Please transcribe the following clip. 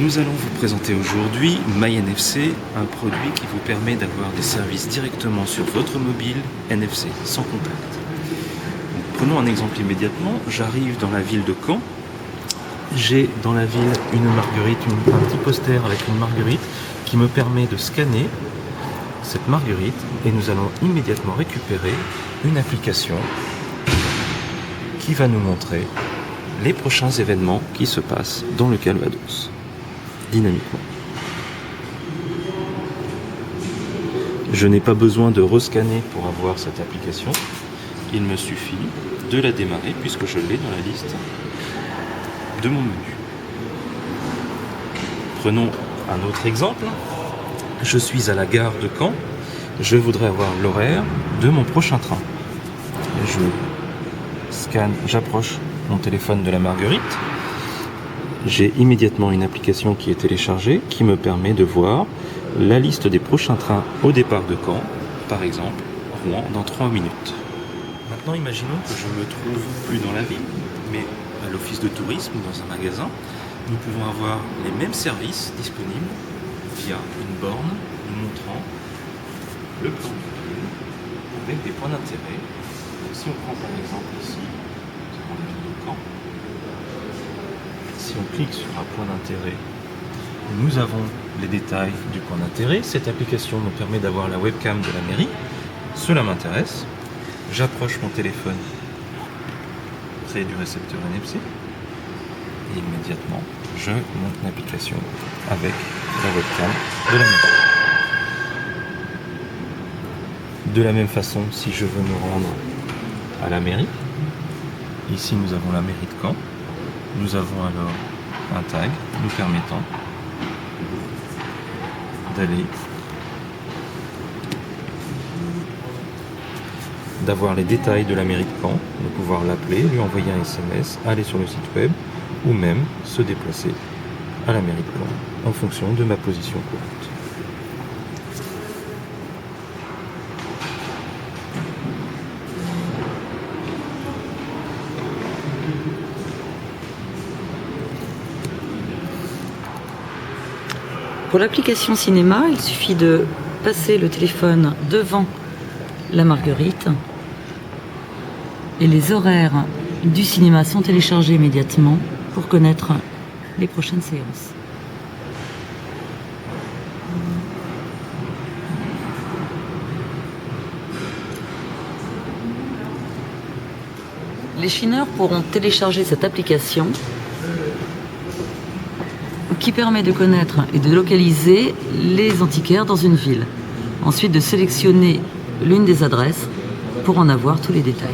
Nous allons vous présenter aujourd'hui MyNFC, un produit qui vous permet d'avoir des services directement sur votre mobile NFC, sans contact. Donc, prenons un exemple immédiatement. J'arrive dans la ville de Caen. J'ai dans la ville une marguerite, un petit poster avec une marguerite qui me permet de scanner cette marguerite et nous allons immédiatement récupérer une application qui va nous montrer les prochains événements qui se passent dans le Calvados, dynamiquement. Je n'ai pas besoin de rescanner pour avoir cette application. Il me suffit de la démarrer puisque je l'ai dans la liste de mon menu. Prenons un autre exemple. Je suis à la gare de Caen. Je voudrais avoir l'horaire de mon prochain train. Je scanne, j'approche mon téléphone de la marguerite. J'ai immédiatement une application qui est téléchargée qui me permet de voir la liste des prochains trains au départ de Caen, par exemple Rouen dans 3 minutes. Maintenant imaginons que je me trouve plus dans la ville, mais à l'office de tourisme ou dans un magasin. Nous pouvons avoir les mêmes services disponibles via une borne nous montrant le plan de ville avec des points d'intérêt. Si on prend par exemple ici, dans la ville de Caen, si on clique sur un point d'intérêt, nous avons les détails du point d'intérêt. Cette application nous permet d'avoir la webcam de la mairie. Cela m'intéresse. J'approche mon téléphone près du récepteur NFC et immédiatement je monte l'application avec la webcam de la mairie. De la même façon, si je veux me rendre à la mairie, ici nous avons la mairie de Caen. Nous avons alors un tag nous permettant d'avoir les détails de la mairie de Caen, de pouvoir l'appeler, lui envoyer un SMS, aller sur le site web ou même se déplacer à la mairie de Caen en fonction de ma position courante. Pour l'application cinéma, il suffit de passer le téléphone devant la marguerite et les horaires du cinéma sont téléchargés immédiatement pour connaître les prochaines séances. Les chineurs pourront télécharger cette application qui permet de connaître et de localiser les antiquaires dans une ville. Ensuite, de sélectionner l'une des adresses pour en avoir tous les détails.